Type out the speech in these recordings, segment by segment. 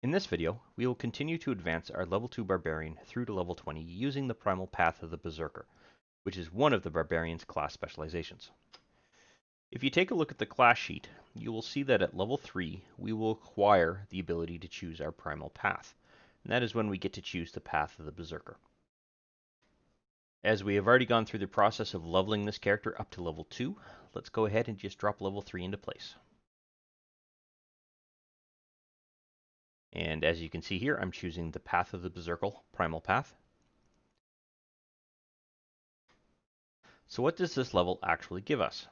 In this video, we will continue to advance our level 2 Barbarian through to level 20 using the primal path of the Berserker, which is one of the Barbarian's class specializations. If you take a look at the class sheet, you will see that at level 3, we will acquire the ability to choose our primal path, and that is when we get to choose the path of the Berserker. As we have already gone through the process of leveling this character up to level 2, let's go ahead and just drop level 3 into place. And as you can see here, I'm choosing the path of the Berserker primal path. So what does this level actually give us?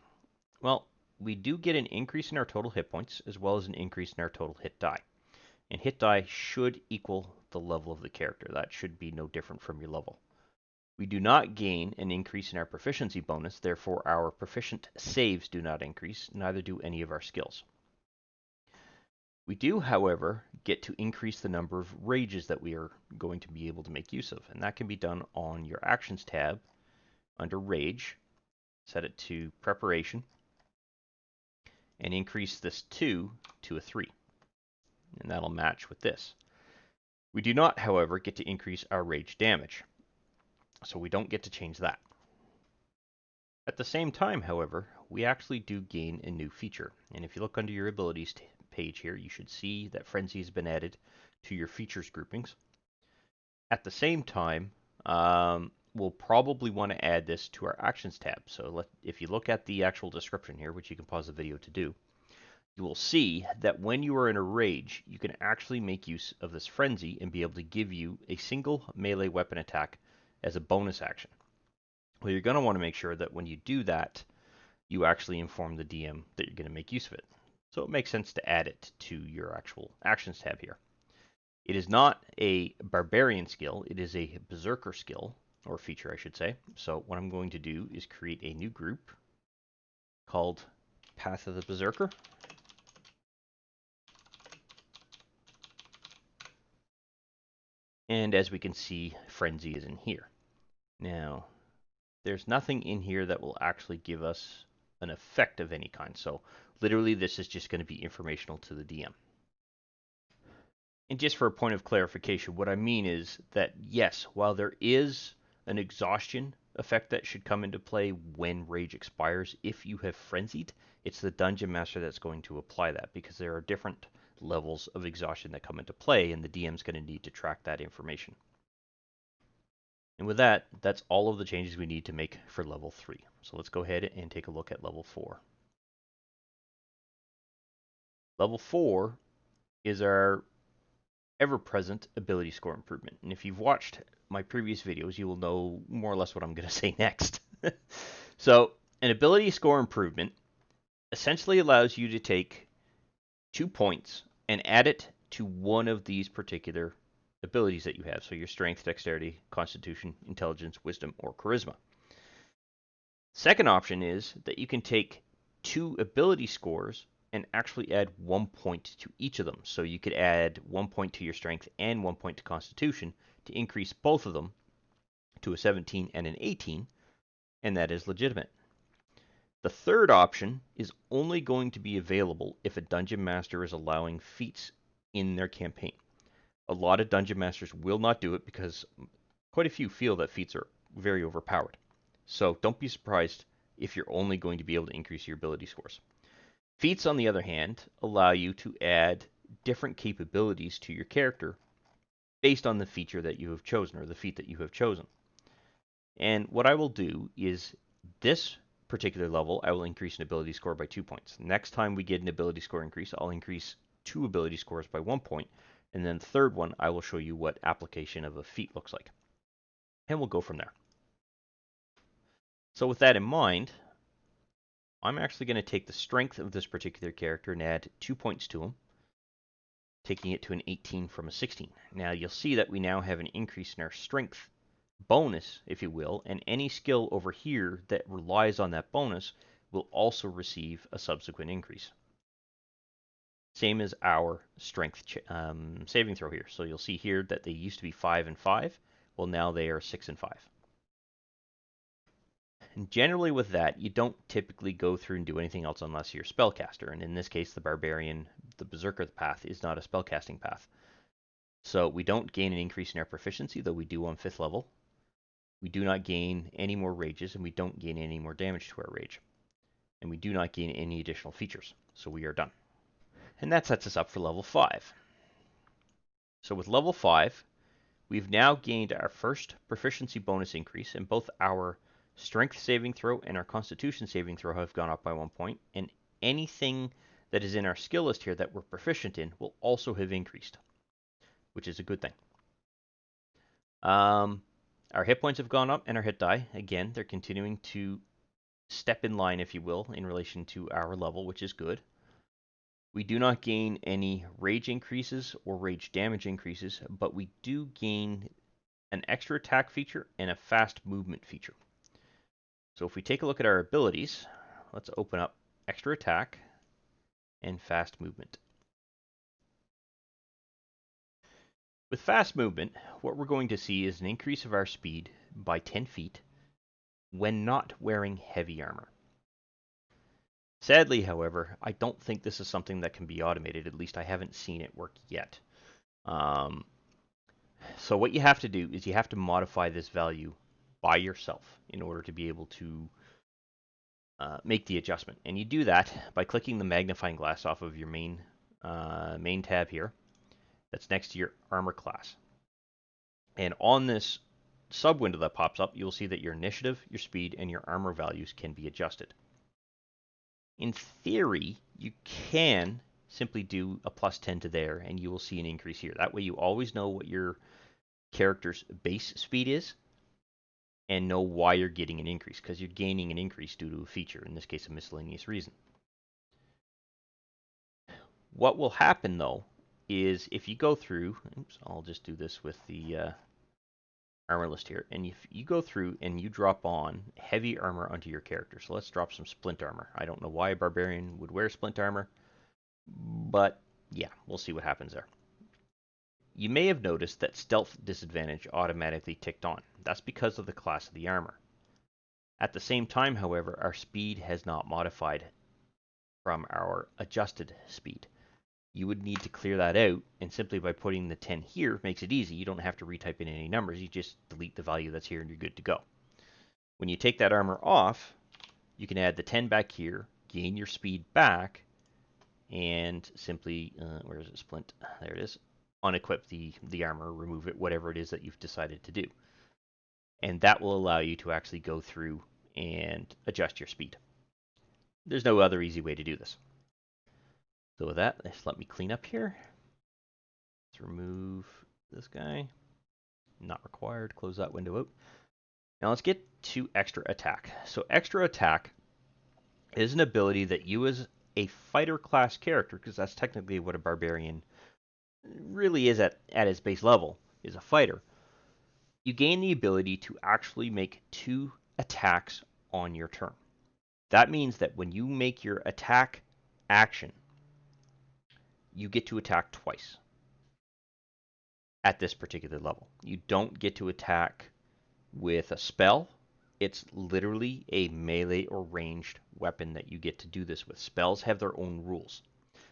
Well, we do get an increase in our total hit points as well as an increase in our total hit die. And hit die should equal the level of the character. That should be no different from your level. We do not gain an increase in our proficiency bonus, therefore our proficient saves do not increase, neither do any of our skills. We do, however, get to increase the number of rages that we are going to be able to make use of, and that can be done on your Actions tab under Rage. Set it to Preparation, and increase this 2 to a 3, and that'll match with this. We do not, however, get to increase our rage damage, so we don't get to change that. At the same time, however, we actually do gain a new feature, and if you look under your abilities page here, you should see that Frenzy has been added to your features groupings. At the same time, we'll probably want to add this to our Actions tab. So if you look at the actual description here, which you can pause the video to do, you will see that when you are in a rage, you can actually make use of this Frenzy and be able to give you a single melee weapon attack as a bonus action. Well, you're going to want to make sure that when you do that, you actually inform the DM that you're going to make use of it. So it makes sense to add it to your actual Actions tab here. It is not a Barbarian skill, it is a Berserker skill, or feature I should say. So what I'm going to do is create a new group called Path of the Berserker. And as we can see, Frenzy is in here. Now, there's nothing in here that will actually give us an effect of any kind. So literally this is just going to be informational to the DM. And just for a point of clarification, what I mean is that yes, while there is an exhaustion effect that should come into play when rage expires, if you have frenzied, it's the dungeon master that's going to apply that, because there are different levels of exhaustion that come into play, and the DM's going to need to track that information. And with that, that's all of the changes we need to make for level 3. So let's go ahead and take a look at level 4. Level 4 is our ever-present ability score improvement. And if you've watched my previous videos, you will know more or less what I'm going to say next. So an ability score improvement essentially allows you to take 2 points and add it to one of these particular abilities that you have. So your strength, dexterity, constitution, intelligence, wisdom, or charisma. Second option is that you can take 2 ability scores and actually add 1 point to each of them. So you could add 1 point to your strength and 1 point to constitution to increase both of them to a 17 and an 18, and that is legitimate. The third option is only going to be available if a dungeon master is allowing feats in their campaign. A lot of dungeon masters will not do it because quite a few feel that feats are very overpowered. So don't be surprised if you're only going to be able to increase your ability scores. Feats, on the other hand, allow you to add different capabilities to your character based on the feature that you have chosen, or the feat that you have chosen. And what I will do is, this particular level, I will increase an ability score by 2 points. Next time we get an ability score increase, I'll increase 2 ability scores by 1 point. And then the third one, I will show you what application of a feat looks like. And we'll go from there. So with that in mind, I'm actually going to take the strength of this particular character and add 2 points to him, taking it to an 18 from a 16. Now you'll see that we now have an increase in our strength bonus, if you will, and any skill over here that relies on that bonus will also receive a subsequent increase. Same as our strength saving throw here. So you'll see here that they used to be 5 and 5. Well, now they are 6 and 5. And generally with that, you don't typically go through and do anything else unless you're a spellcaster. And in this case, the Barbarian, the Berserker path, is not a spellcasting path. So we don't gain an increase in our proficiency, though we do on 5th level. We do not gain any more rages, and we don't gain any more damage to our rage. And we do not gain any additional features. So we are done. And that sets us up for level 5. So with level 5, we've now gained our first proficiency bonus increase, and both our strength saving throw and our constitution saving throw have gone up by 1 point, and anything that is in our skill list here that we're proficient in will also have increased, which is a good thing. Our hit points have gone up, and our hit die, again, they're continuing to step in line, if you will, in relation to our level, which is good. We do not gain any rage increases or rage damage increases, but we do gain an extra attack feature and a fast movement feature. So if we take a look at our abilities, let's open up extra attack and fast movement. With fast movement, what we're going to see is an increase of our speed by 10 feet when not wearing heavy armor. Sadly, however, I don't think this is something that can be automated. At least I haven't seen it work yet. So what you have to do is you have to modify this value by yourself in order to be able to make the adjustment. And you do that by clicking the magnifying glass off of your main tab here. That's next to your armor class. And on this sub window that pops up, you'll see that your initiative, your speed, and your armor values can be adjusted. In theory, you can simply do a plus 10 to there, and you will see an increase here. That way you always know what your character's base speed is, and know why you're getting an increase, because you're gaining an increase due to a feature, in this case a miscellaneous reason. What will happen, though, is if you go through, oops, I'll just do this with the armor list here, and if you go through and you drop on heavy armor onto your character, so let's drop some splint armor. I don't know why a barbarian would wear splint armor, but yeah, we'll see what happens there. You may have noticed that stealth disadvantage automatically ticked on. That's because of the class of the armor. At the same time, however, our speed has not modified from our adjusted speed. You would need to clear that out, and simply by putting the 10 here makes it easy. You don't have to retype in any numbers. You just delete the value that's here and you're good to go. When you take that armor off, you can add the 10 back here, gain your speed back, and simply, where is it, splint? There it is. Unequip the armor, remove it, whatever it is that you've decided to do. And that will allow you to actually go through and adjust your speed. There's no other easy way to do this. So with that, just let me clean up here. Let's remove this guy. Not required. Close that window out. Now let's get to extra attack. So extra attack is an ability that you as a fighter class character, because that's technically what a barbarian really is at its base level, is a fighter. You gain the ability to actually make 2 attacks on your turn. That means that when you make your attack action, you get to attack twice at this particular level. You don't get to attack with a spell. It's literally a melee or ranged weapon that you get to do this with. Spells have their own rules.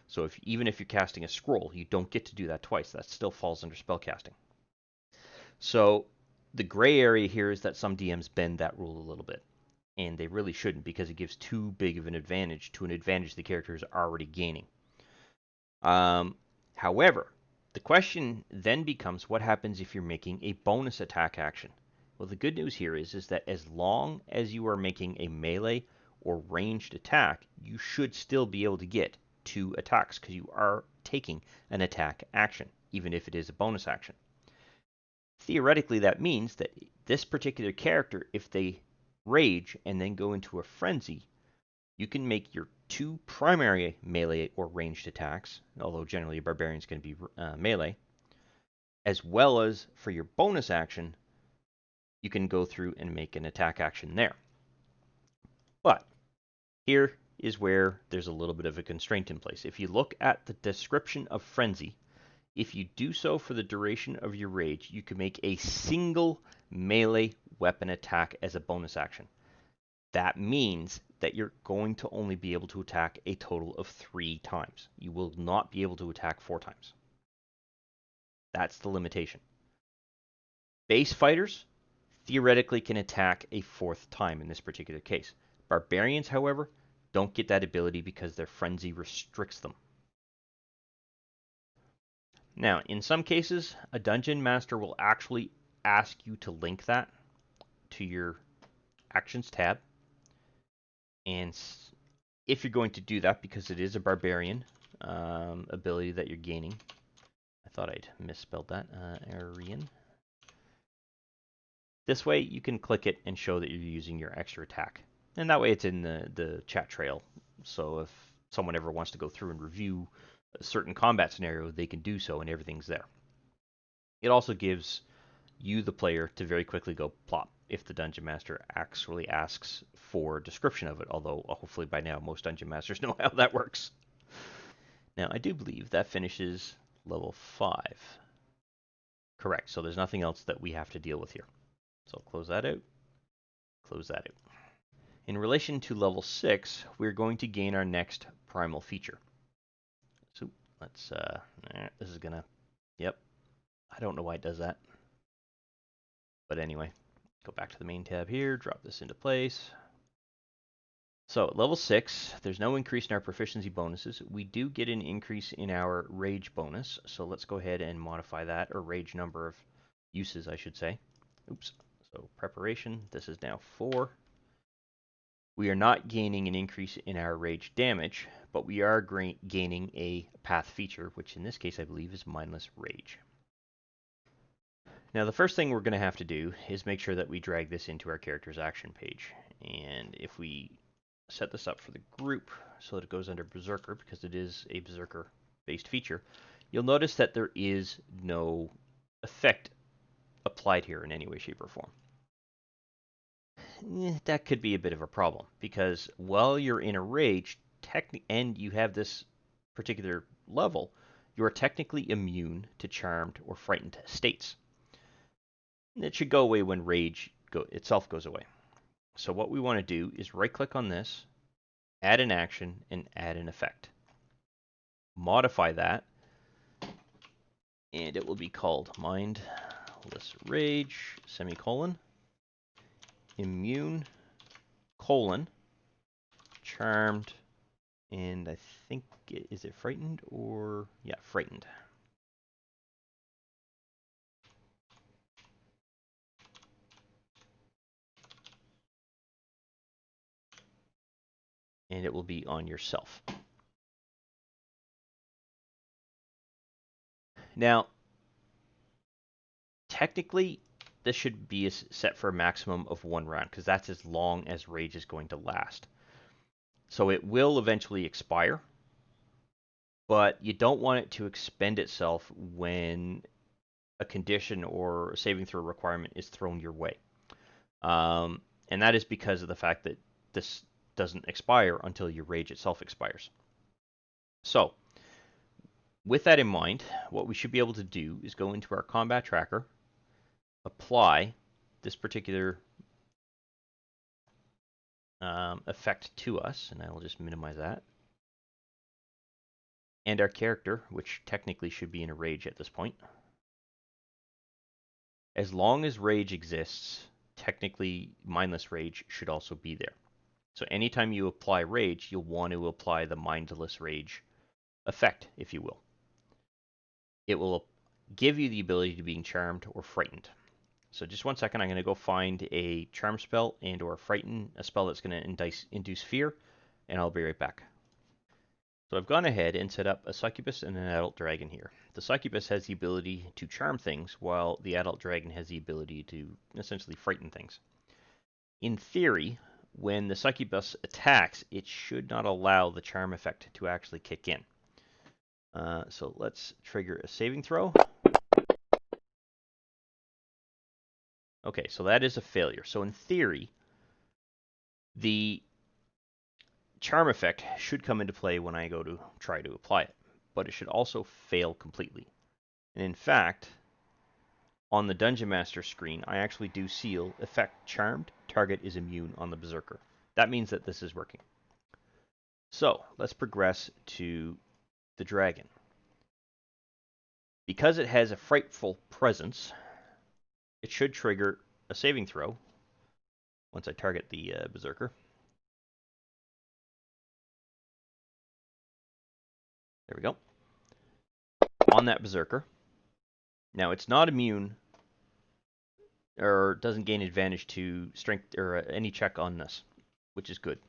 So even if you're casting a scroll, you don't get to do that twice. That still falls under spellcasting. So the gray area here is that some DMs bend that rule a little bit. And they really shouldn't, because it gives too big of an advantage to an advantage the character is already gaining. However, the question then becomes, what happens if you're making a bonus attack action? Well, the good news here is that as long as you are making a melee or ranged attack, you should still be able to get 2 attacks, because you are taking an attack action, even if it is a bonus action. Theoretically, that means that this particular character, if they rage and then go into a frenzy, you can make your 2 primary melee or ranged attacks, although generally a barbarian is going to be melee, as well as for your bonus action, you can go through and make an attack action there. But here is where there's a little bit of a constraint in place. If you look at the description of frenzy, if you do so for the duration of your rage, you can make a single melee weapon attack as a bonus action. That means that you're going to only be able to attack a total of 3 times. You will not be able to attack 4 times. That's the limitation. Base fighters theoretically can attack a fourth time in this particular case. Barbarians, however, don't get that ability because their frenzy restricts them. Now, in some cases, a dungeon master will actually ask you to link that to your Actions tab. And if you're going to do that, because it is a barbarian ability that you're gaining, I thought I'd misspelled that, Arian. This way you can click it and show that you're using your extra attack. And that way it's in the chat trail. So if someone ever wants to go through and review a certain combat scenario, they can do so and everything's there. It also gives you, the player, to very quickly go plop if the Dungeon Master actually asks for a description of it, although hopefully by now most Dungeon Masters know how that works. Now, I do believe that finishes level 5. Correct, so there's nothing else that we have to deal with here. So I'll close that out, close that out. In relation to level 6, we're going to gain our next Primal feature. So let's, this is gonna, yep, I don't know why it does that. But anyway, go back to the main tab here, drop this into place. So at level 6, there's no increase in our proficiency bonuses. We do get an increase in our rage bonus. So let's go ahead and modify that, or rage number of uses, I should say. Oops. So preparation, this is now 4. We are not gaining an increase in our rage damage, but we are gaining a path feature, which in this case I believe is Mindless Rage. Now the first thing we're going to have to do is make sure that we drag this into our character's action page. And if we set this up for the group so that it goes under Berserker, because it is a Berserker based feature, you'll notice that there is no effect applied here in any way, shape, or form. That could be a bit of a problem, because while you're in a rage and you have this particular level, you are technically immune to charmed or frightened states. It should go away when rage itself goes away. So what we want to do is right click on this, add an action, and add an effect. Modify that, and it will be called Mindless Rage, semicolon, immune, colon, charmed, and I think, is it frightened or, yeah, frightened. And it will be on yourself. Now, technically, this should be set for a maximum of 1 round, because that's as long as rage is going to last. So it will eventually expire, but you don't want it to expend itself when a condition or a saving throw requirement is thrown your way. And that is because of the fact that this doesn't expire until your rage itself expires. So, with that in mind, what we should be able to do is go into our combat tracker, apply this particular effect to us, and I will just minimize that. And our character, which technically should be in a rage at this point. As long as rage exists, technically Mindless Rage should also be there. So anytime you apply rage, you'll want to apply the Mindless Rage effect, if you will. It will give you the ability to being charmed or frightened. So just 1 second, I'm going to go find a charm spell and or frighten, a spell that's going to induce fear, and I'll be right back. So I've gone ahead and set up a succubus and an adult dragon here. The succubus has the ability to charm things, while the adult dragon has the ability to essentially frighten things. In theory, when the succubus attacks, it should not allow the charm effect to actually kick in. So let's trigger a saving throw. Okay, so that is a failure. So in theory, the charm effect should come into play when I go to try to apply it, but it should also fail completely. And in fact, on the Dungeon Master screen, I actually do seal effect charmed, target is immune on the Berserker. That means that this is working. So let's progress to the dragon. Because it has a frightful presence, it should trigger a saving throw once I target the Berserker. There we go. On that Berserker. Now, it's not immune or doesn't gain advantage to strength or any check on this, which is good.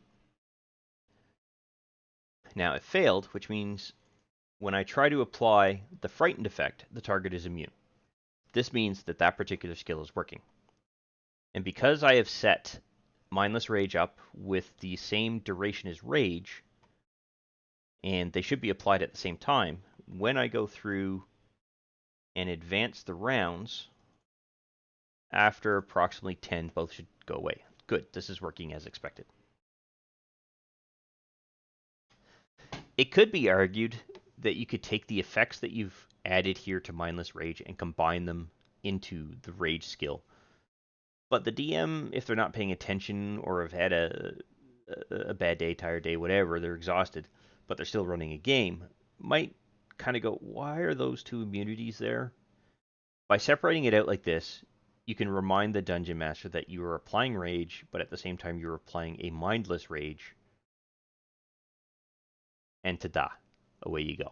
Now, it failed, which means when I try to apply the frightened effect, the target is immune. This means that that particular skill is working. And because I have set Mindless Rage up with the same duration as Rage, and they should be applied at the same time, when I go through and advance the rounds, after approximately 10, both should go away. Good, this is working as expected. It could be argued that you could take the effects that you've added here to Mindless Rage and combine them into the Rage skill. But the DM, if they're not paying attention or have had a bad day, tired day, whatever, they're exhausted, but they're still running a game, might kind of go, why are those two immunities there? By separating it out like this, you can remind the Dungeon Master that you are applying Rage, but at the same time you're applying a Mindless Rage, and ta-da, away you go.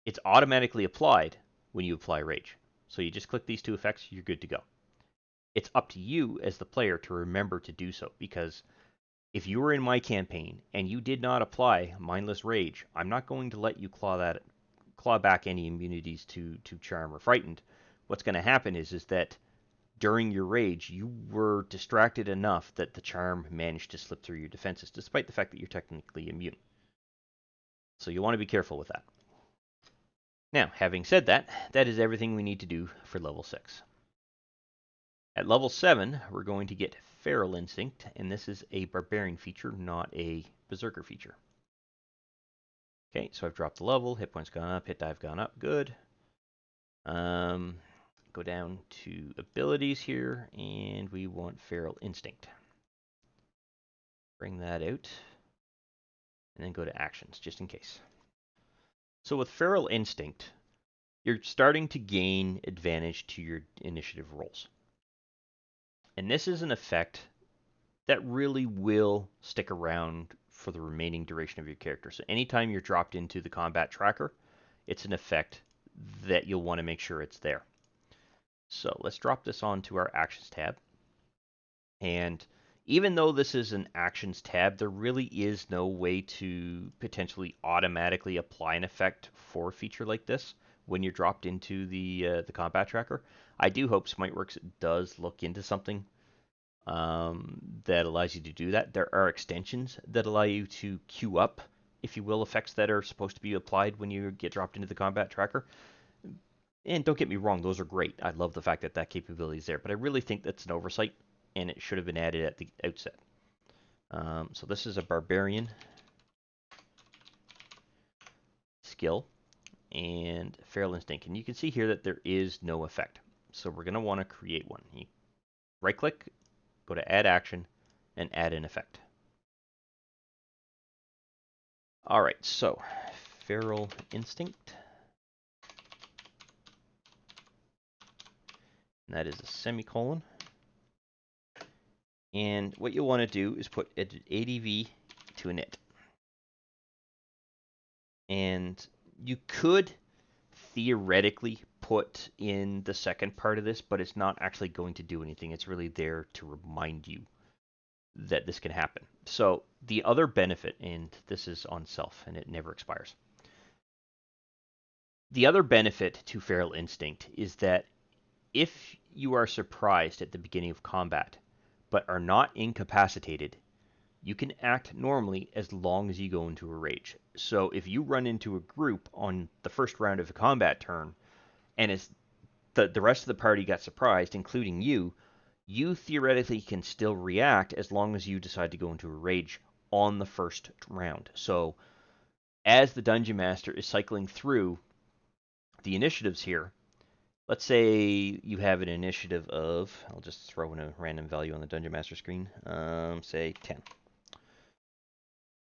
It's automatically applied when you apply Rage. So you just click these two effects, you're good to go. It's up to you as the player to remember to do so, because if you were in my campaign and you did not apply Mindless Rage, I'm not going to let you claw back any immunities to Charm or Frightened. What's going to happen is that during your Rage, you were distracted enough that the Charm managed to slip through your defenses, despite the fact that you're technically immune. So you want to be careful with that. Now, having said that, that is everything we need to do for level 6. At level 7, we're going to get Feral Instinct, and this is a Barbarian feature, not a Berserker feature. Okay, so I've dropped the level, hit points gone up, hit dive gone up, good. Go down to abilities here, and we want Feral Instinct. Bring that out, and then go to actions, just in case. So with Feral Instinct, you're starting to gain advantage to your initiative rolls. And this is an effect that really will stick around for the remaining duration of your character. So anytime you're dropped into the combat tracker, it's an effect that you'll want to make sure it's there. So let's drop this onto our Actions tab. And even though this is an Actions tab, there really is no way to potentially automatically apply an effect for a feature like this when you're dropped into the combat tracker. I do hope Smiteworks does look into something that allows you to do that. There are extensions that allow you to queue up, if you will, effects that are supposed to be applied when you get dropped into the combat tracker. And don't get me wrong, those are great. I love the fact that that capability is there, but I really think that's an oversight, and it should have been added at the outset. So this is a Barbarian skill and Feral Instinct, and you can see here that there is no effect. So we're going to want to create one. You right-click, go to Add Action, and add an effect. All right, so Feral Instinct. And that is a semicolon. And what you'll want to do is put ADV to init. And you could theoretically put in the second part of this, but it's not actually going to do anything. It's really there to remind you that this can happen. So the other benefit, and this is on self, and it never expires. The other benefit to Feral Instinct is that if you are surprised at the beginning of combat, but are not incapacitated, you can act normally as long as you go into a rage. So if you run into a group on the first round of a combat turn, and as the rest of the party got surprised, including you, you theoretically can still react as long as you decide to go into a rage on the first round. So as the Dungeon Master is cycling through the initiatives here, let's say you have an initiative of, I'll just throw in a random value on the Dungeon Master screen, say 10.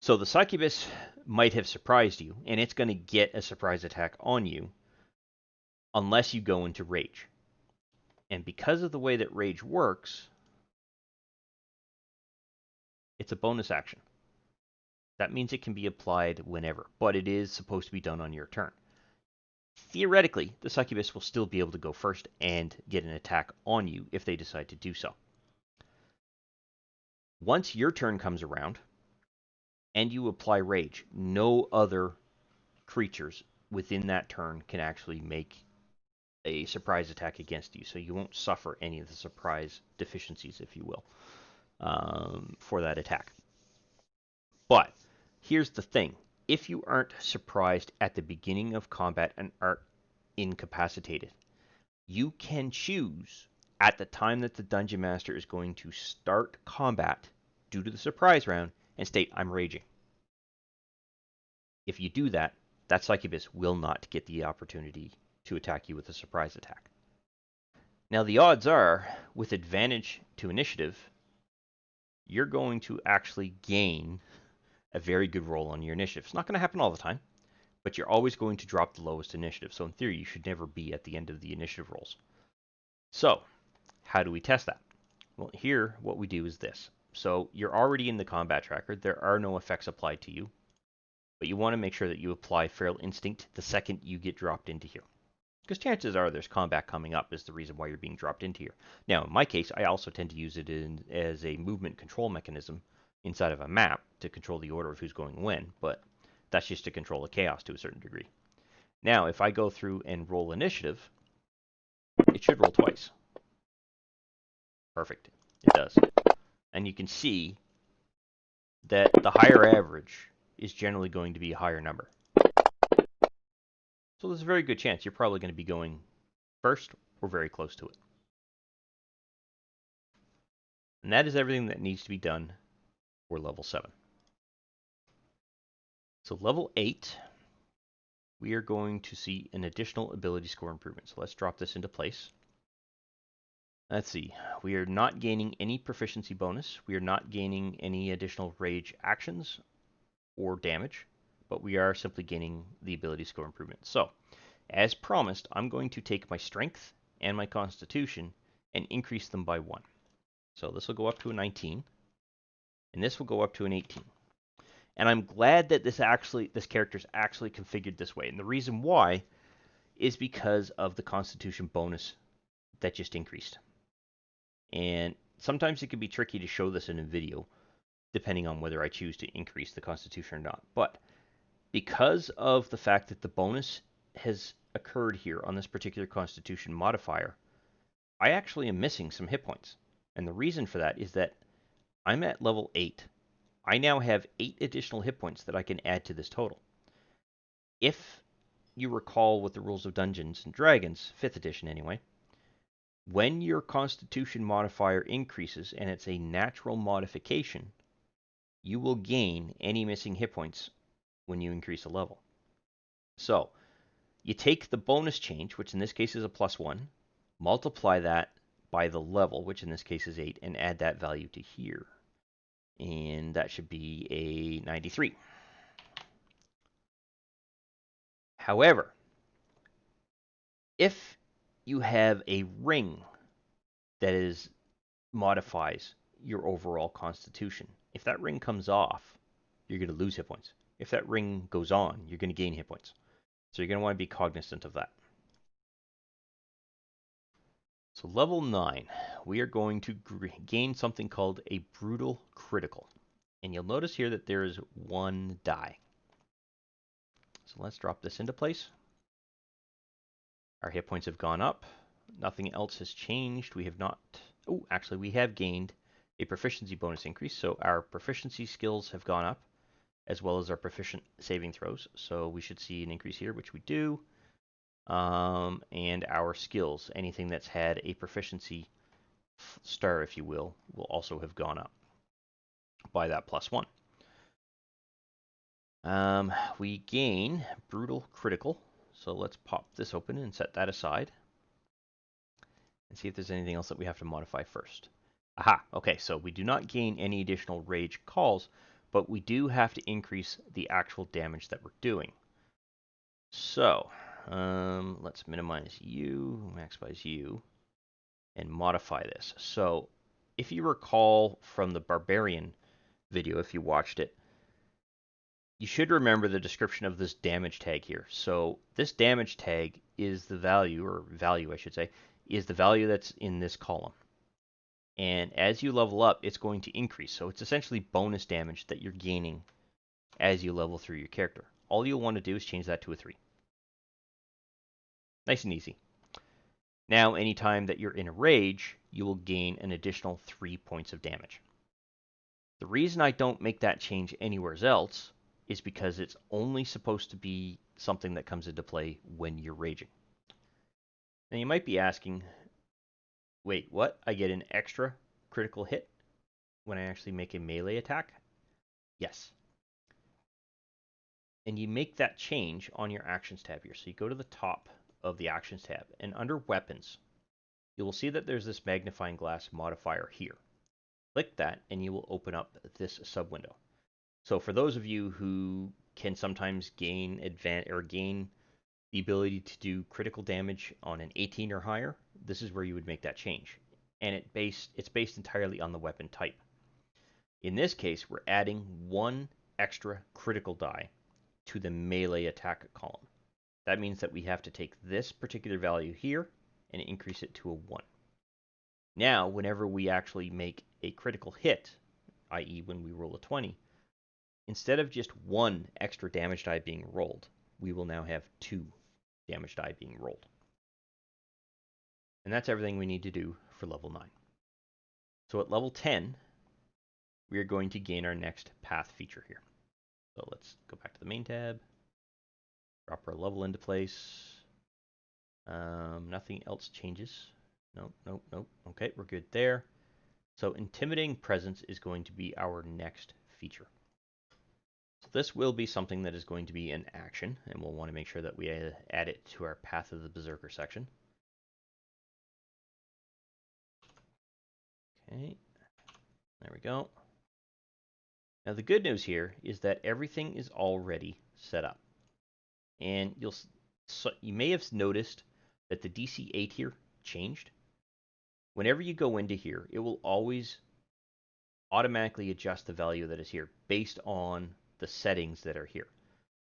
So the Succubus might have surprised you, and it's going to get a surprise attack on you unless you go into rage. And because of the way that rage works, it's a bonus action. That means it can be applied whenever, but it is supposed to be done on your turn. Theoretically, the succubus will still be able to go first and get an attack on you if they decide to do so. Once your turn comes around and you apply rage, no other creatures within that turn can actually make a surprise attack against you, so you won't suffer any of the surprise deficiencies, if you will, for that attack. But here's the thing. If you aren't surprised at the beginning of combat and are incapacitated, you can choose at the time that the Dungeon Master is going to start combat due to the surprise round and state, I'm raging. If you do that, that succubus will not get the opportunity to attack you with a surprise attack. Now the odds are, with advantage to initiative, you're going to actually gain a very good roll on your initiative. It's not going to happen all the time, but you're always going to drop the lowest initiative. So in theory, you should never be at the end of the initiative rolls. So how do we test that? Well, here what we do is this. So you're already in the combat tracker. There are no effects applied to you, but you want to make sure that you apply Feral Instinct the second you get dropped into here. Because chances are there's combat coming up is the reason why you're being dropped into here. Now, in my case, I also tend to use it as a movement control mechanism inside of a map to control the order of who's going when, but that's just to control the chaos to a certain degree. Now, if I go through and roll initiative, it should roll twice. Perfect. It does. And you can see that the higher average is generally going to be a higher number. So there's a very good chance you're probably going to be going first or very close to it. And that is everything that needs to be done for level 7. So level 8, we are going to see an additional ability score improvement. So let's drop this into place. Let's see. We are not gaining any proficiency bonus. We are not gaining any additional rage actions or damage, but we are simply gaining the ability score improvement. So, as promised, I'm going to take my strength and my constitution and increase them by 1. So this will go up to a 19, and this will go up to an 18. And I'm glad that this character's actually configured this way. And the reason why is because of the constitution bonus that just increased. And sometimes it can be tricky to show this in a video, depending on whether I choose to increase the constitution or not. But because of the fact that the bonus has occurred here on this particular constitution modifier, I actually am missing some hit points. And the reason for that is that I'm at level 8. I now have 8 additional hit points that I can add to this total. If you recall with the Rules of Dungeons and Dragons, 5th edition anyway, when your constitution modifier increases and it's a natural modification, you will gain any missing hit points when you increase a level. So, you take the bonus change, which in this case is a +1, multiply that by the level, which in this case is 8, and add that value to here. And that should be a 93. However, if you have a ring that modifies your overall constitution, if that ring comes off, you're going to lose hit points. If that ring goes on, you're going to gain hit points. So you're going to want to be cognizant of that. So level 9, we are going to gain something called a brutal critical. And you'll notice here that there is 1 die. So let's drop this into place. Our hit points have gone up. Nothing else has changed. We have not... Oh, actually, we have gained a proficiency bonus increase. So our proficiency skills have gone up, as well as our proficient saving throws. So we should see an increase here, which we do. And our skills, anything that's had a proficiency star, if you will also have gone up by that +1. We gain brutal critical. So let's pop this open and set that aside. And see if there's anything else that we have to modify first. Aha, okay, so we do not gain any additional rage calls, but we do have to increase the actual damage that we're doing. So, Let's minimize U, maximize U, and modify this. So if you recall from the Barbarian video, if you watched it, you should remember the description of this damage tag here. So this damage tag is the value, or value I should say, is the value that's in this column. And as you level up, it's going to increase. So it's essentially bonus damage that you're gaining as you level through your character. All you'll want to do is change that to a 3. Nice and easy. Now, anytime that you're in a rage, you will gain an additional 3 points of damage. The reason I don't make that change anywhere else is because it's only supposed to be something that comes into play when you're raging. Now you might be asking, wait, what? I get an extra critical hit when I actually make a melee attack? Yes. And you make that change on your Actions tab here. So you go to the top of the Actions tab, and under Weapons, you will see that there's this magnifying glass modifier here. Click that, and you will open up this sub-window. So for those of you who can sometimes gain the ability to do critical damage on an 18 or higher, this is where you would make that change. And it's based entirely on the weapon type. In this case, we're adding 1 extra critical die to the melee attack column. That means that we have to take this particular value here and increase it to a 1. Now, whenever we actually make a critical hit, i.e. when we roll a 20, instead of just 1 extra damage die being rolled, we will now have 2 damage die being rolled. And that's everything we need to do for level 9. So at level 10, we are going to gain our next path feature here. So let's go back to the main tab, drop our level into place. Nothing else changes. Nope. Okay, we're good there. So Intimidating Presence is going to be our next feature. So this will be something that is going to be an action, and we'll want to make sure that we add it to our Path of the Berserker section. Okay, there we go. Now the good news here is that everything is already set up. And you may have noticed that the DC 8 here changed. Whenever you go into here, it will always automatically adjust the value that is here based on the settings that are here.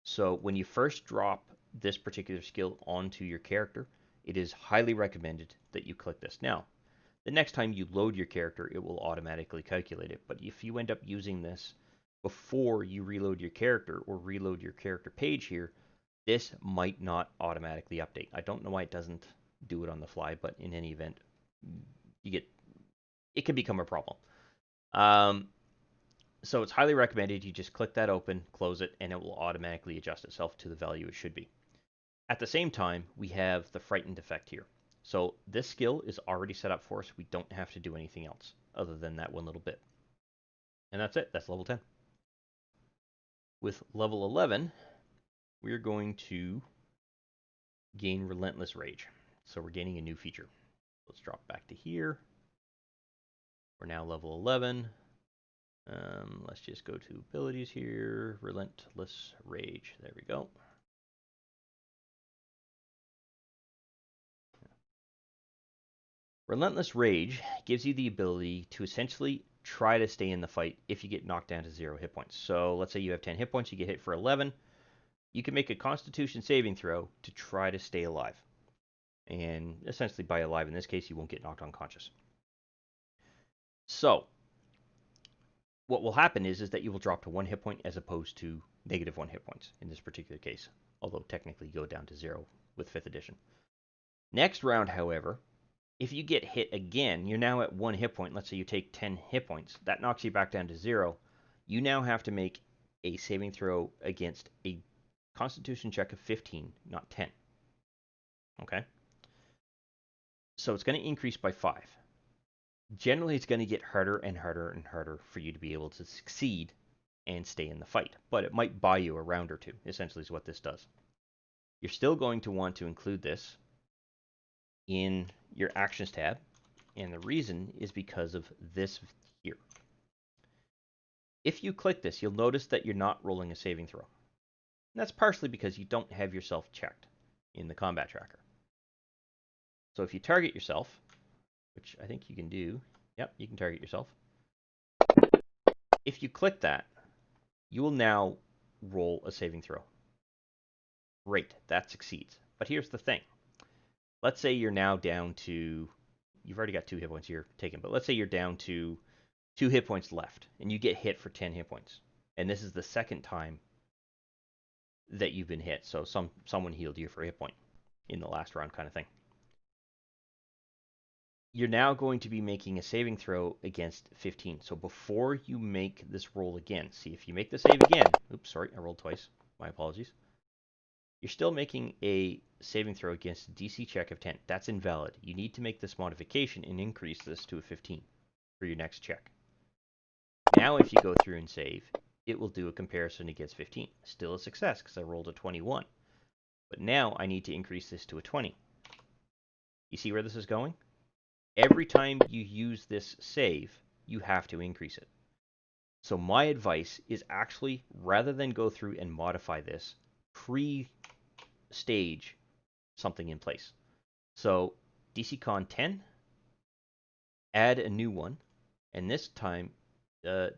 So when you first drop this particular skill onto your character, it is highly recommended that you click this. Now, the next time you load your character, it will automatically calculate it. But if you end up using this before you reload your character or reload your character page here, this might not automatically update. I don't know why it doesn't do it on the fly, but in any event, it can become a problem. So it's highly recommended you just click that open, close it, and it will automatically adjust itself to the value it should be. At the same time, we have the Frightened effect here. So this skill is already set up for us. We don't have to do anything else other than that one little bit. And that's it. That's level 10. With level 11, we're going to gain Relentless Rage. So we're gaining a new feature. Let's drop back to here. We're now level 11. Let's just go to abilities here. Relentless Rage. There we go. Relentless Rage gives you the ability to essentially try to stay in the fight if you get knocked down to 0 hit points. So let's say you have 10 hit points, you get hit for 11. You can make a Constitution saving throw to try to stay alive. And essentially by alive in this case, you won't get knocked unconscious. So what will happen is that you will drop to 1 hit point as opposed to negative 1 hit points in this particular case. Although technically you go down to 0 with 5th edition. Next round, however, if you get hit again, you're now at 1 hit point. Let's say you take 10 hit points. That knocks you back down to 0. You now have to make a saving throw against a Constitution check of 15, not 10. Okay? So it's going to increase by 5. Generally, it's going to get harder and harder and harder for you to be able to succeed and stay in the fight. But it might buy you a round or two, essentially is what this does. You're still going to want to include this in your Actions tab, and the reason is because of this here. If you click this, you'll notice that you're not rolling a saving throw. And that's partially because you don't have yourself checked. in the combat tracker. So if you target yourself, which I think you can do, yep, you can target yourself. If you click that, you will now roll a saving throw. Great, that succeeds. But here's the thing. Let's say you're now down to, you've already got 2 hit points here taken, but let's say you're down to 2 hit points left, and you get hit for 10 hit points. And this is the second time that you've been hit, so someone healed you for a hit point in the last round kind of thing. You're now going to be making a saving throw against 15. So before you make this roll again, see if you make the save again, oops, sorry, I rolled twice, my apologies. You're still making a saving throw against a DC check of 10. That's invalid. You need to make this modification and increase this to a 15 for your next check. Now if you go through and save, it will do a comparison against 15. Still a success because I rolled a 21. But now I need to increase this to a 20. You see where this is going? Every time you use this save, you have to increase it. So my advice is actually, rather than go through and modify this, pre-stage something in place. So DC Con 10, add a new one, and this time, I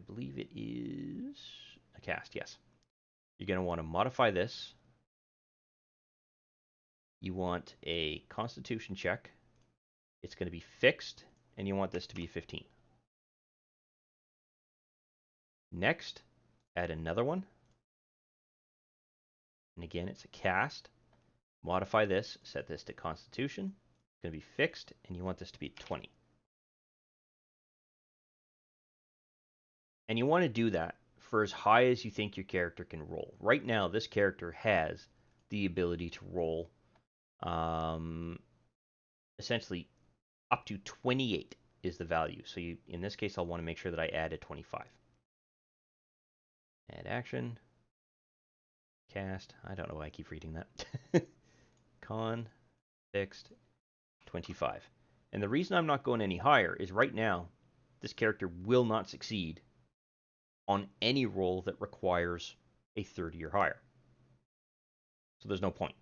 believe it is a cast, yes. You're going to want to modify this. You want a Constitution check. It's going to be fixed, and you want this to be 15. Next, add another one. And again, it's a cast. Modify this, set this to Constitution. It's going to be fixed, and you want this to be 20. And you want to do that for as high as you think your character can roll. Right now, this character has the ability to roll essentially up to 28 is the value. So you, in this case, I'll want to make sure that I add a 25. Add action. Cast. I don't know why I keep reading that. Con. Fixed. 25. And the reason I'm not going any higher is right now, this character will not succeed on any roll that requires a 30 or higher. So there's no point.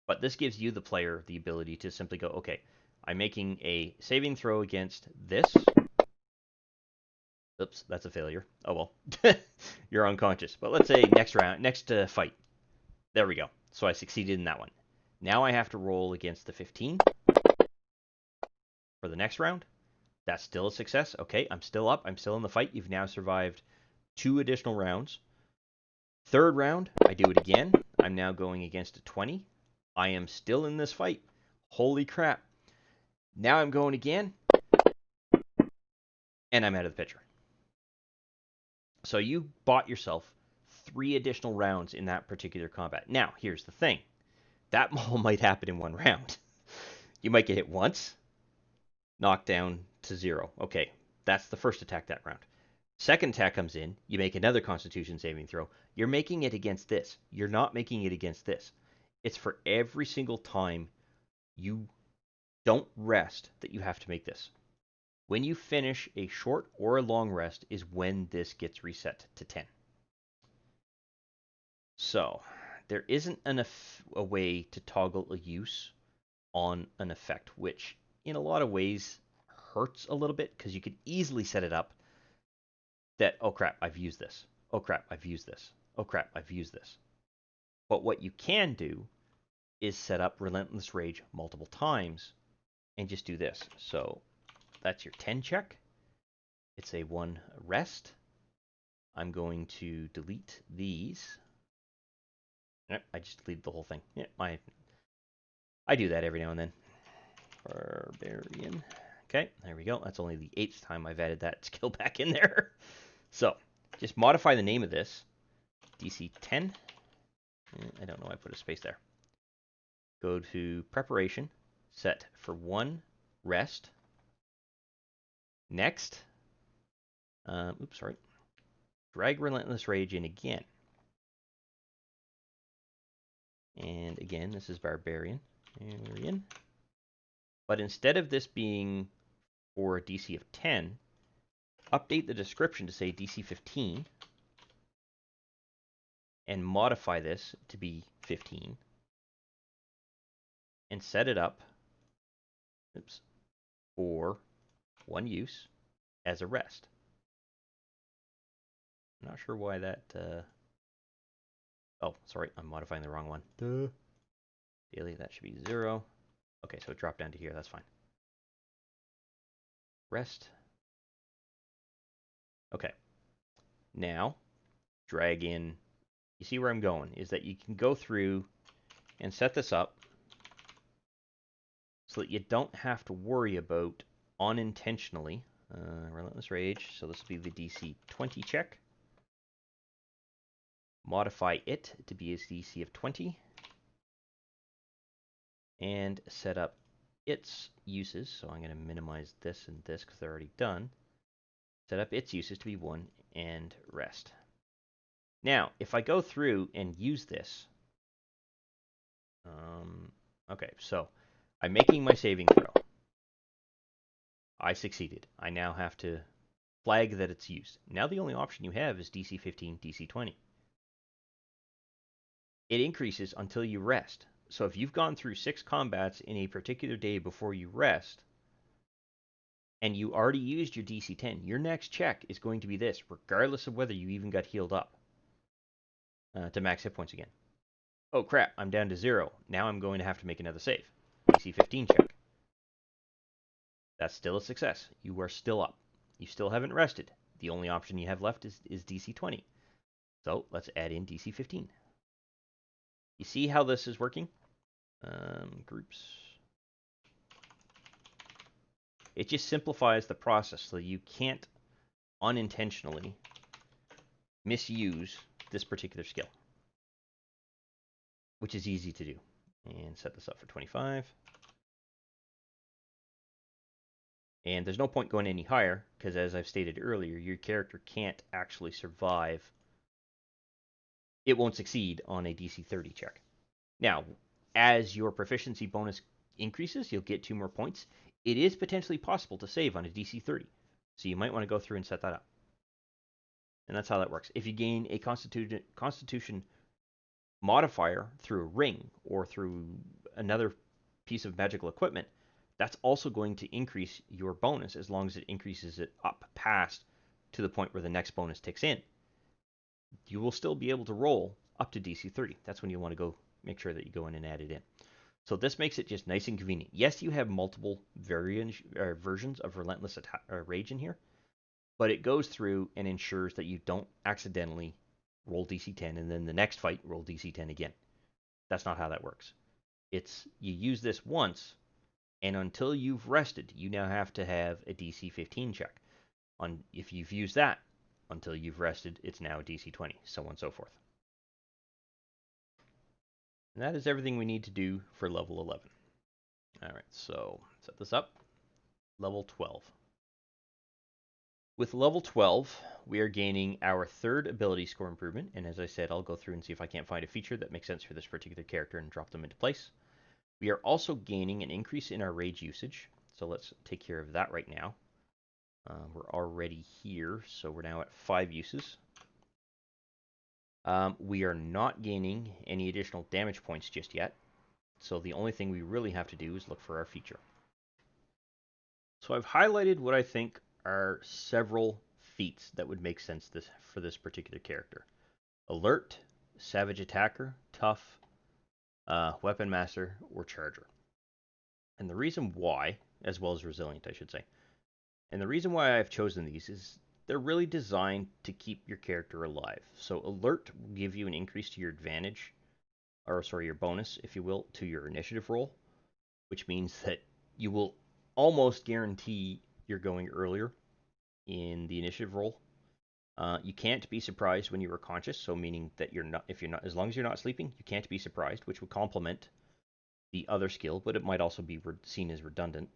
But this gives you, the player, the ability to simply go, okay, I'm making a saving throw against this. Oops, that's a failure. Oh well. You're unconscious. But let's say next round, next fight. There we go. So I succeeded in that one. Now I have to roll against the 15 for the next round. That's still a success. Okay, I'm still up. I'm still in the fight. You've now survived 2 additional rounds. Third round, I do it again. I'm now going against a 20. I am still in this fight. Holy crap. Now I'm going again. And I'm out of the picture. So you bought yourself 3 additional rounds in that particular combat. Now, here's the thing. That all might happen in one round. You might get hit once, knocked down to 0. Okay, that's the first attack that round. Second attack comes in, you make another Constitution saving throw. You're making it against this. You're not making it against this. It's for every single time you don't rest that you have to make this. When you finish a short or a long rest is when this gets reset to 10. So there isn't a way to toggle a use on an effect, which in a lot of ways hurts a little bit because you could easily set it up that, oh crap, I've used this. Oh crap, I've used this. Oh crap, I've used this. But what you can do is set up Relentless Rage multiple times and just do this. So that's your 10 check. It's a 1 rest. I'm going to delete these. I just deleted the whole thing. Yeah, I do that every now and then. Barbarian. Okay, there we go. That's only the 8th time I've added that skill back in there. So, just modify the name of this. DC 10. I don't know why I put a space there. Go to Preparation. Set for 1 rest. Next. Oops, sorry. Drag Relentless Rage in again. And again, this is Barbarian. But instead of this being for a DC of 10, update the description to say DC 15 and modify this to be 15. and set it up for one use as a rest. I'm not sure why that... Oh, sorry, I'm modifying the wrong one. Daily, that should be 0. Okay, so it dropped down to here, that's fine. Rest. Okay. Now, drag in... You see where I'm going, is that you can go through and set this up so that you don't have to worry about unintentionally Relentless Rage. So this will be the DC 20 check. Modify it to be a DC of 20. And set up its uses. So I'm going to minimize this and this because they're already done. Set up its uses to be 1 and rest. Now, if I go through and use this, okay, so I'm making my saving throw. I succeeded. I now have to flag that it's used. Now the only option you have is DC 15, DC 20. It increases until you rest. So if you've gone through 6 combats in a particular day before you rest, and you already used your DC 10, your next check is going to be this, regardless of whether you even got healed up to max hit points again. Oh crap, I'm down to 0. Now I'm going to have to make another save. DC 15 check. That's still a success. You are still up. You still haven't rested. The only option you have left is DC 20. So let's add in DC 15. You see how this is working? Groups. It just simplifies the process so you can't unintentionally misuse this particular skill, which is easy to do. And set this up for 25. And there's no point going any higher, because as I've stated earlier, your character can't actually survive. It won't succeed on a DC 30 check. Now, as your proficiency bonus increases, you'll get 2 more points. It is potentially possible to save on a DC 30. So you might want to go through and set that up. And that's how that works. If you gain a Constitution modifier through a ring or through another piece of magical equipment, that's also going to increase your bonus as long as it increases it up past to the point where the next bonus ticks in. You will still be able to roll up to DC 30. That's when you want to go make sure that you go in and add it in. So this makes it just nice and convenient. Yes, you have multiple versions of Relentless Rage in here, but it goes through and ensures that you don't accidentally roll DC 10 and then the next fight roll DC 10 again. That's not how that works. It's you use this once, and until you've rested, you now have to have a DC 15 check. If you've used that until you've rested, it's now a DC 20, so on and so forth. And that is everything we need to do for level 11. All right, so set this up. Level 12. With level 12, we are gaining our 3rd ability score improvement, and as I said, I'll go through and see if I can't find a feature that makes sense for this particular character and drop them into place. We are also gaining an increase in our rage usage, so let's take care of that right now. We're already here, so we're now at 5 uses. We are not gaining any additional damage points just yet, so the only thing we really have to do is look for our feature. So I've highlighted what I think are several feats that would make sense for this particular character. Alert, Savage Attacker, Tough, Weapon Master, or Charger. And the reason why, as well as Resilient, I should say, and the reason why I've chosen these is they're really designed to keep your character alive. So Alert will give you an increase to your advantage, or sorry, your bonus, if you will, to your initiative roll, which means that you will almost guarantee you're going earlier in the initiative roll. You can't be surprised when you are conscious, so meaning that as long as you're not sleeping, you can't be surprised, which would complement the other skill, but it might also be seen as redundant.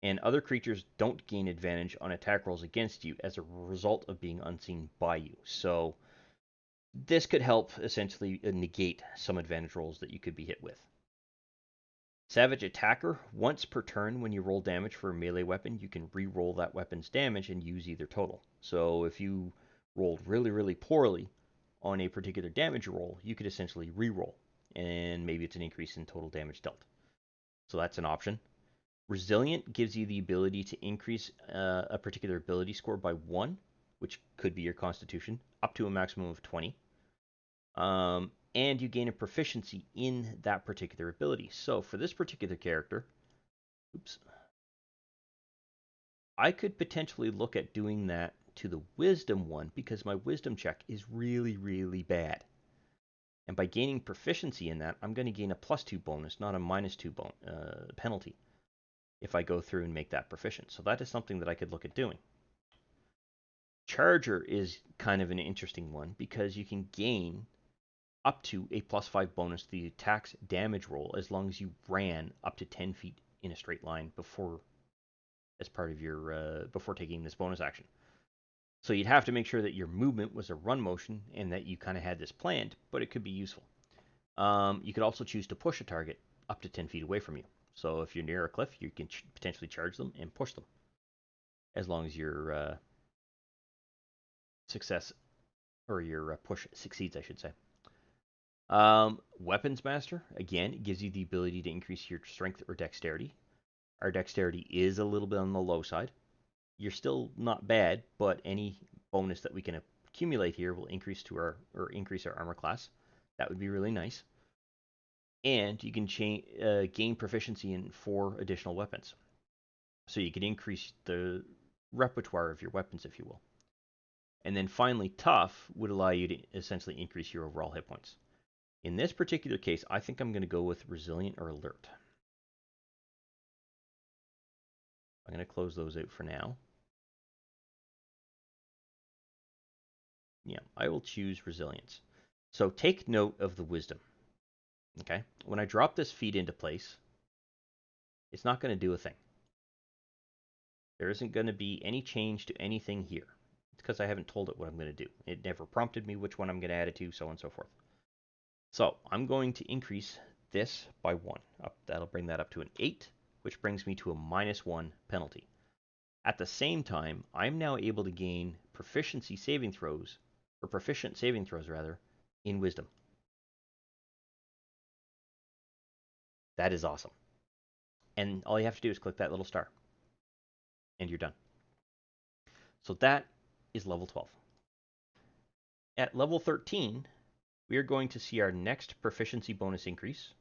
And other creatures don't gain advantage on attack rolls against you as a result of being unseen by you. So this could help essentially negate some advantage rolls that you could be hit with. Savage Attacker, once per turn when you roll damage for a melee weapon, you can re-roll that weapon's damage and use either total. So if you rolled really, really poorly on a particular damage roll, you could essentially re-roll, and maybe it's an increase in total damage dealt. So that's an option. Resilient gives you the ability to increase a particular ability score by 1, which could be your constitution, up to a maximum of 20. And you gain a proficiency in that particular ability. So for this particular character, oops, I could potentially look at doing that to the wisdom one because my wisdom check is really, really bad. And by gaining proficiency in that, I'm going to gain a +2 bonus, not a -2 penalty, if I go through and make that proficient. So that is something that I could look at doing. Charger is kind of an interesting one because you can gain up to a +5 bonus to the attack's damage roll as long as you ran up to 10 feet in a straight line before, as part of your before taking this bonus action. So you'd have to make sure that your movement was a run motion and that you kind of had this planned, but it could be useful. You could also choose to push a target up to 10 feet away from you. So if you're near a cliff, you can potentially charge them and push them, as long as your success or your push succeeds, I should say. Weapons Master, again, it gives you the ability to increase your strength or dexterity. Our dexterity is a little bit on the low side. You're still not bad, but any bonus that we can accumulate here will increase our armor class. That would be really nice. And you can gain proficiency in 4 additional weapons. So you can increase the repertoire of your weapons, if you will. And then finally, Tough would allow you to essentially increase your overall hit points. In this particular case, I think I'm going to go with Resilient or Alert. I'm going to close those out for now. Yeah, I will choose Resilience. So take note of the Wisdom. Okay, when I drop this feat into place, it's not going to do a thing. There isn't going to be any change to anything here. It's because I haven't told it what I'm going to do. It never prompted me which one I'm going to add it to, so on and so forth. So I'm going to increase this by 1. That'll bring that up to an 8, which brings me to a -1 penalty. At the same time, I'm now able to gain proficient saving throws rather, in Wisdom. That is awesome. And all you have to do is click that little star. And you're done. So that is level 12. At level 13, we are going to see our next proficiency bonus increase.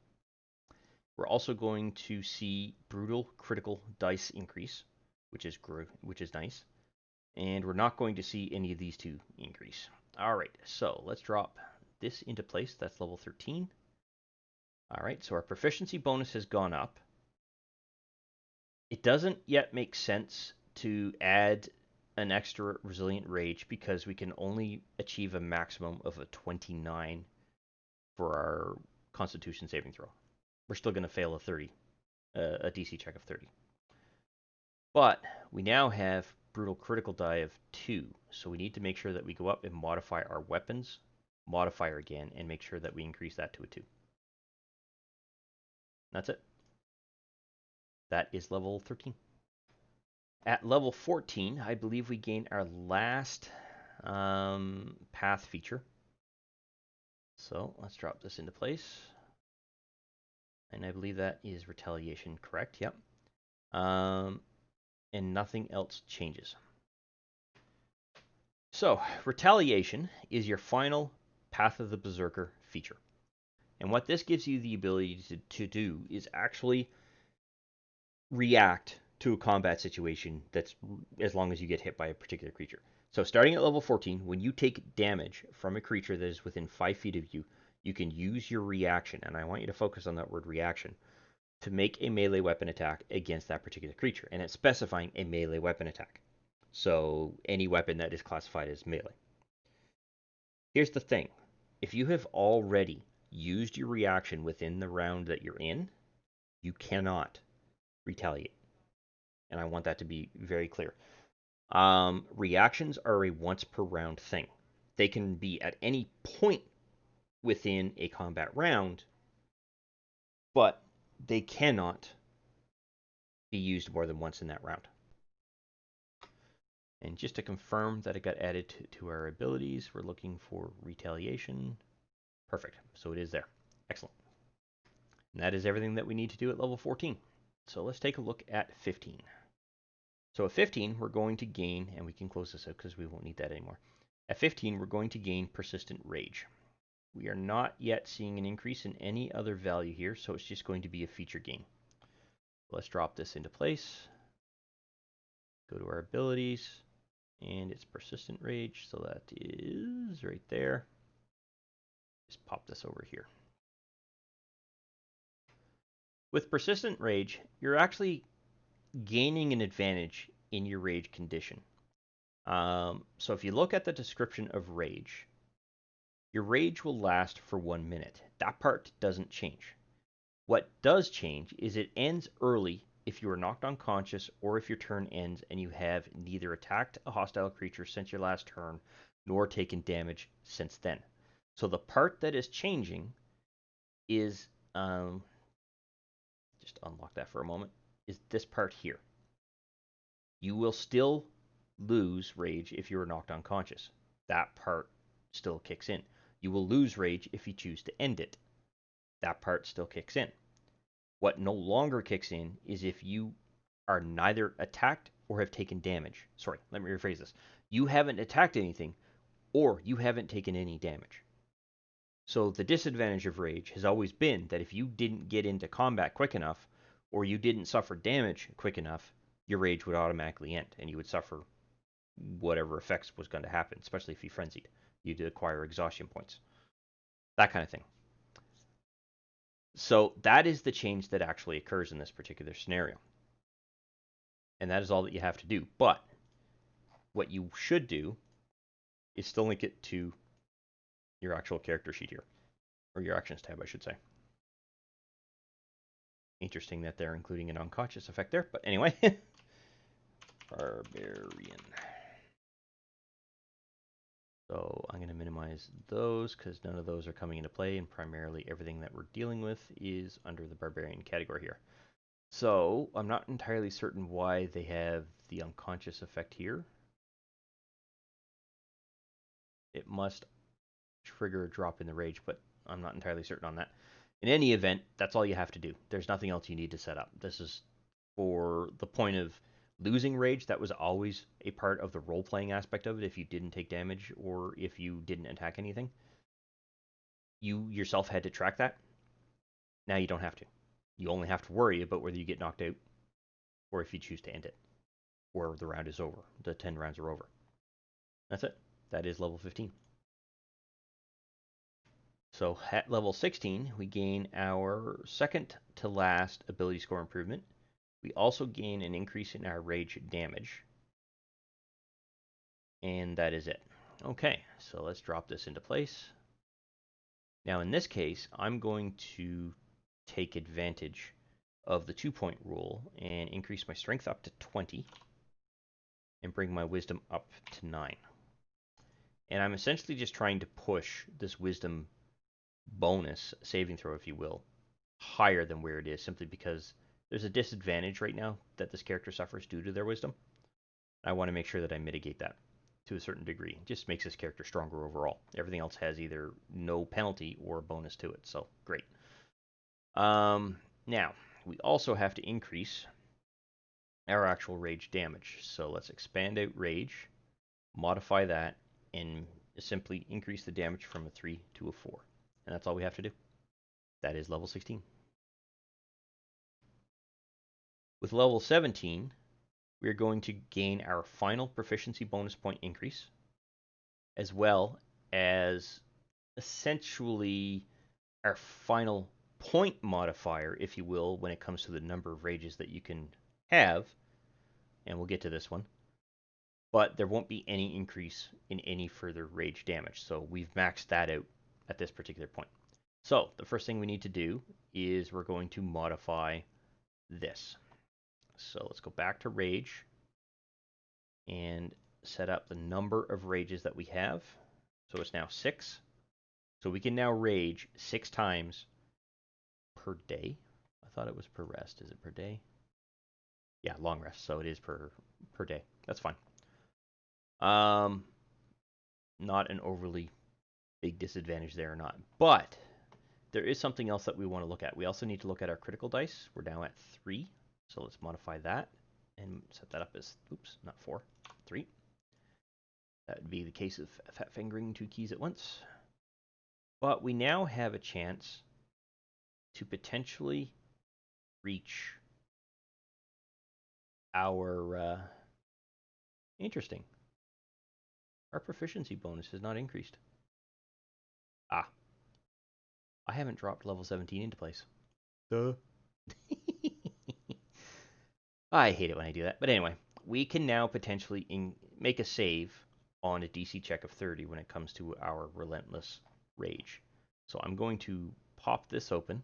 We're also going to see brutal critical dice increase, which is nice. And we're not going to see any of these two increase. All right, so let's drop this into place. That's level 13. All right, so our proficiency bonus has gone up. It doesn't yet make sense to add an extra resilient rage because we can only achieve a maximum of a 29 for our constitution saving throw. We're still going to fail a DC check of 30. But we now have brutal critical die of 2, so we need to make sure that we go up and modify our weapons modifier again and make sure that we increase that to a 2. That's it. That is level 13. At level 14, I believe we gain our last path feature. So let's drop this into place. And I believe that is Retaliation, correct? Yep. And nothing else changes. So, Retaliation is your final Path of the Berserker feature. And what this gives you the ability to do is actually react to a combat situation that's as long as you get hit by a particular creature. So starting at level 14, when you take damage from a creature that is within 5 feet of you, you can use your reaction, and I want you to focus on that word reaction, to make a melee weapon attack against that particular creature. And it's specifying a melee weapon attack. So any weapon that is classified as melee. Here's the thing. If you have already used your reaction within the round that you're in, you cannot retaliate. And I want that to be very clear. Reactions are a once per round thing. They can be at any point within a combat round, but they cannot be used more than once in that round. And just to confirm that it got added to our abilities, we're looking for Retaliation. Perfect. So it is there. Excellent. And that is everything that we need to do at level 14. So let's take a look at 15. So at 15, we're going to gain, and we can close this out because we won't need that anymore. At 15, we're going to gain Persistent Rage. We are not yet seeing an increase in any other value here, so it's just going to be a feature gain. Let's drop this into place. Go to our abilities, and it's Persistent Rage, so that is right there. Just pop this over here. With Persistent Rage, you're actually gaining an advantage in your rage condition. So if you look at the description of rage, your rage will last for 1 minute. That part doesn't change. What does change is it ends early if you are knocked unconscious or if your turn ends and you have neither attacked a hostile creature since your last turn nor taken damage since then. So the part that is changing is, just unlock that for a moment, is this part here. You will still lose rage if you are knocked unconscious. That part still kicks in. You will lose rage if you choose to end it. That part still kicks in. What no longer kicks in is if you are neither attacked or have taken damage. Sorry, let me rephrase this. You haven't attacked anything or you haven't taken any damage. So the disadvantage of rage has always been that if you didn't get into combat quick enough or you didn't suffer damage quick enough, your rage would automatically end and you would suffer whatever effects was going to happen, especially if you frenzied. You'd acquire exhaustion points. That kind of thing. So that is the change that actually occurs in this particular scenario. And that is all that you have to do. But what you should do is still link it to your actual character sheet here. Or your actions tab, I should say. Interesting that they're including an unconscious effect there. But anyway. Barbarian. So I'm going to minimize those because none of those are coming into play, and primarily everything that we're dealing with is under the Barbarian category here. So I'm not entirely certain why they have the unconscious effect here. It must trigger a drop in the rage, but I'm not entirely certain on that. In any event, that's all you have to do. There's nothing else you need to set up. This is for the point of losing rage. That was always a part of the role-playing aspect of it. If you didn't take damage or if you didn't attack anything, you yourself had to track that. Now you don't have to. You only have to worry about whether you get knocked out or if you choose to end it, or the round is over. The 10 rounds are over. That's it. That is level 15. So at level 16, we gain our second to last ability score improvement. We also gain an increase in our rage damage. And that is it. Okay, so let's drop this into place. Now in this case, I'm going to take advantage of the 2-point rule and increase my strength up to 20 and bring my wisdom up to 9. And I'm essentially just trying to push this wisdom bonus, saving throw if you will, higher than where it is, simply because there's a disadvantage right now that this character suffers due to their wisdom. I want to make sure that I mitigate that to a certain degree. It just makes this character stronger overall. Everything else has either no penalty or a bonus to it, so great. Now, we also have to increase our actual rage damage. So let's expand out rage, modify that, and simply increase the damage from a 3 to a 4. And that's all we have to do. That is level 16. With level 17, we're going to gain our final proficiency bonus point increase, as well as essentially our final point modifier, if you will, when it comes to the number of rages that you can have. And we'll get to this one. But there won't be any increase in any further rage damage. So we've maxed that out at this particular point. So the first thing we need to do is we're going to modify this. So let's go back to rage and set up the number of rages that we have. So it's now 6. So we can now rage 6 times per day. I thought it was per rest. Is it per day? Yeah, long rest. So it is per day. That's fine. Not an overly big disadvantage there or not. But there is something else that we want to look at. We also need to look at our critical dice. We're now at 3, so let's modify that and set that up as, oops, not 4, 3. That would be the case of fat fingering 2 keys at once. But we now have a chance to potentially reach our, interesting. Our proficiency bonus has not increased. Ah, I haven't dropped level 17 into place. Duh. I hate it when I do that. But anyway, we can now potentially make a save on a DC check of 30 when it comes to our Relentless Rage. So I'm going to pop this open,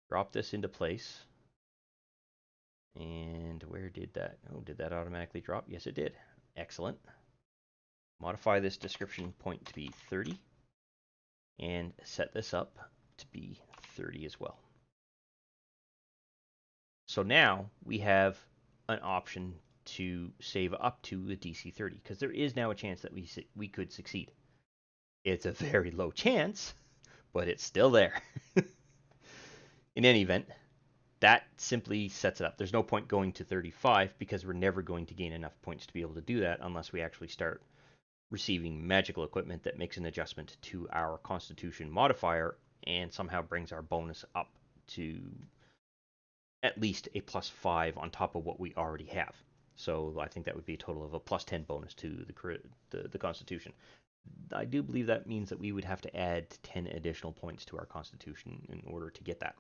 drop this into place. And where did that? Oh, did that automatically drop? Yes, it did. Excellent. Modify this description point to be 30 and set this up to be 30 as well. So now we have an option to save up to a DC 30 because there is now a chance that we could succeed. It's a very low chance, but it's still there. In any event, that simply sets it up. There's no point going to 35 because we're never going to gain enough points to be able to do that unless we actually start receiving magical equipment that makes an adjustment to our Constitution modifier and somehow brings our bonus up to at least a +5 on top of what we already have. So I think that would be a total of a +10 bonus to the Constitution. I do believe that means that we would have to add 10 additional points to our Constitution in order to get that.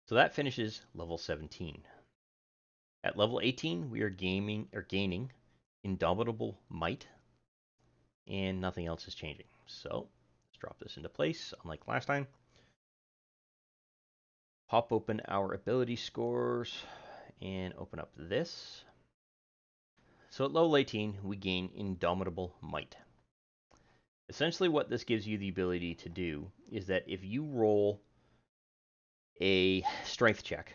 So that finishes level 17. At level 18, we are gaining Indomitable Might, and nothing else is changing. So let's drop this into place, unlike last time. Pop open our ability scores and open up this. So at level 18, we gain Indomitable Might. Essentially what this gives you the ability to do is that if you roll a strength check,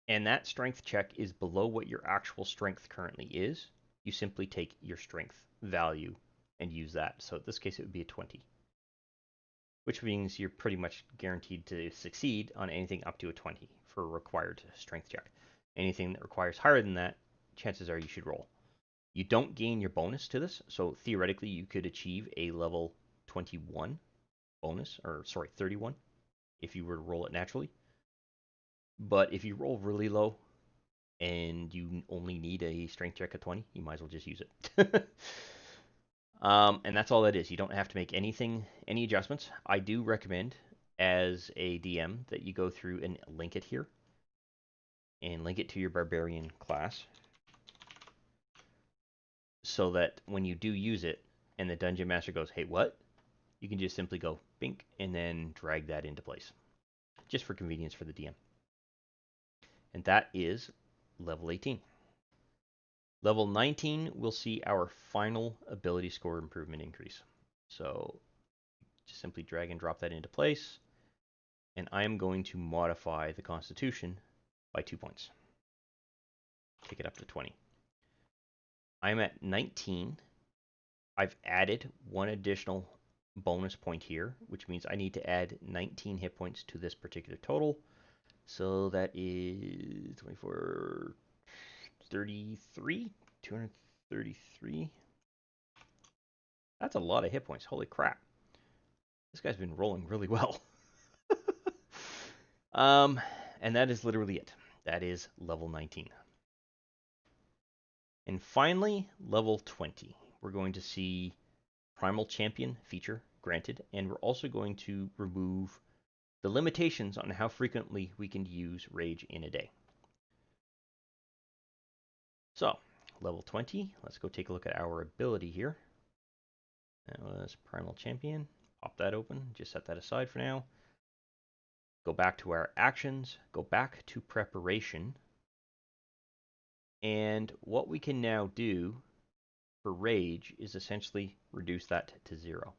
and that strength check is below what your actual strength currently is, you simply take your strength value and use that. So in this case, it would be a 20, which means you're pretty much guaranteed to succeed on anything up to a 20 for a required strength check. Anything that requires higher than that, chances are you should roll. You don't gain your bonus to this, so theoretically you could achieve a level 21 bonus, or sorry, 31, if you were to roll it naturally. But if you roll really low and you only need a strength check of 20, you might as well just use it. And that's all that is. You don't have to make any adjustments. I do recommend, as a DM, that you go through and link it here. And link it to your Barbarian class. So that when you do use it, and the Dungeon Master goes, hey, what? You can just simply go, bink, and then drag that into place. Just for convenience for the DM. And that is level 18. Level 19, we'll see our final ability score improvement increase. So just simply drag and drop that into place. And I am going to modify the Constitution by 2 points. Take it up to 20. I'm at 19. I've added one additional bonus point here, which means I need to add 19 hit points to this particular total. So that is 24, 33, 233. That's a lot of hit points. Holy crap. This guy's been rolling really well. And that is literally it. That is level 19. And finally, level 20. We're going to see Primal Champion Feature granted, and we're also going to remove the limitations on how frequently we can use Rage in a day. So, level 20, let's go take a look at our ability here. That was Primal Champion. Pop that open, just set that aside for now. Go back to our actions, go back to preparation. And what we can now do for Rage is essentially reduce that to 0.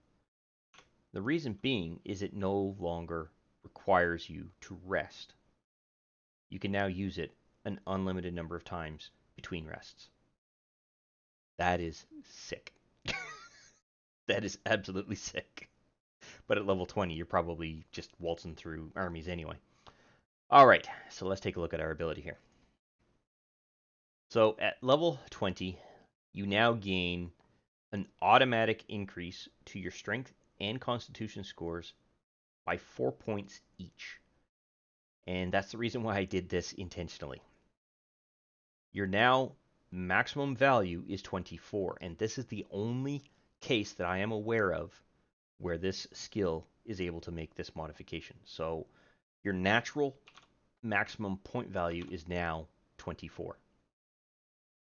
The reason being is it no longer requires you to rest. You can now use it an unlimited number of times between rests. That is sick. That is absolutely sick. But at level 20, you're probably just waltzing through armies anyway. All right, so let's take a look at our ability here. So at level 20, you now gain an automatic increase to your strength and constitution scores by 4 points each. And that's the reason why I did this intentionally. Your now maximum value is 24, and this is the only case that I am aware of where this skill is able to make this modification. So your natural maximum point value is now 24,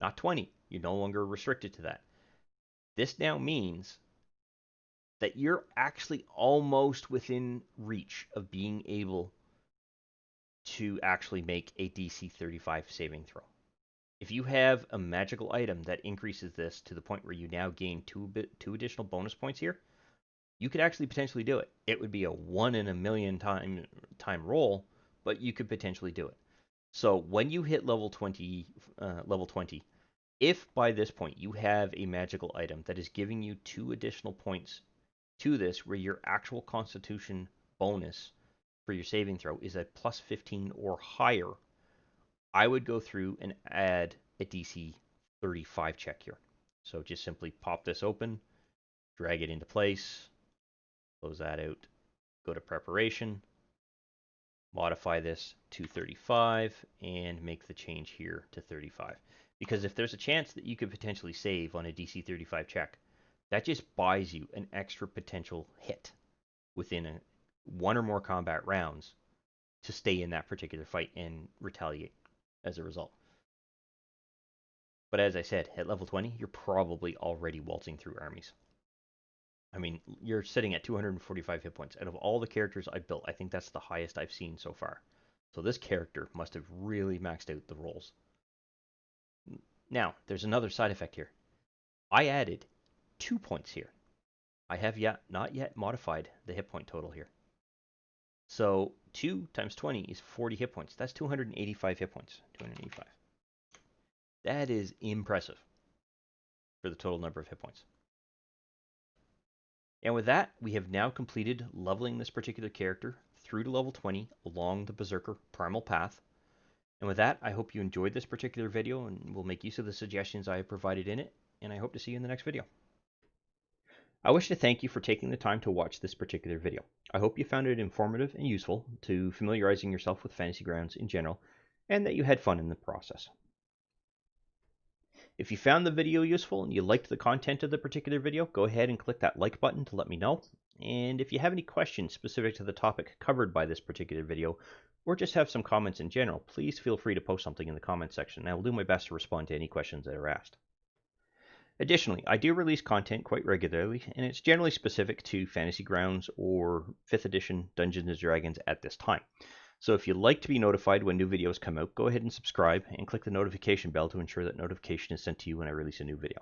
not 20. You're no longer restricted to that. This now means that you're actually almost within reach of being able to actually make a DC 35 saving throw. If you have a magical item that increases this to the point where you now gain two additional bonus points here, you could actually potentially do it. It would be a 1 in a million time roll, but you could potentially do it. So when you hit level 20, if by this point you have a magical item that is giving you 2 additional points to this, where your actual constitution bonus for your saving throw is a plus 15 or higher, I would go through and add a DC 35 check here. So just simply pop this open, drag it into place, close that out, go to preparation, modify this to 35, and make the change here to 35. Because if there's a chance that you could potentially save on a DC 35 check, that just buys you an extra potential hit within one or more combat rounds to stay in that particular fight and retaliate as a result. But as I said, at level 20, you're probably already waltzing through armies. I mean, you're sitting at 245 hit points. Out of all the characters I built, I think that's the highest I've seen so far. So this character must have really maxed out the rolls. Now, there's another side effect here. I added 2 points here. I have not yet modified the hit point total here. So 2 times 20 is 40 hit points. That's 285 hit points. 285. That is impressive for the total number of hit points. And with that, we have now completed leveling this particular character through to level 20 along the Berserker Primal path. And with that, I hope you enjoyed this particular video and will make use of the suggestions I have provided in it, and I hope to see you in the next video. I wish to thank you for taking the time to watch this particular video. I hope you found it informative and useful to familiarizing yourself with Fantasy Grounds in general, and that you had fun in the process. If you found the video useful and you liked the content of the particular video, go ahead and click that like button to let me know. And if you have any questions specific to the topic covered by this particular video, or just have some comments in general, please feel free to post something in the comments section, and I will do my best to respond to any questions that are asked. Additionally, I do release content quite regularly, and it's generally specific to Fantasy Grounds or 5th edition Dungeons & Dragons at this time. So if you'd like to be notified when new videos come out, go ahead and subscribe and click the notification bell to ensure that notification is sent to you when I release a new video.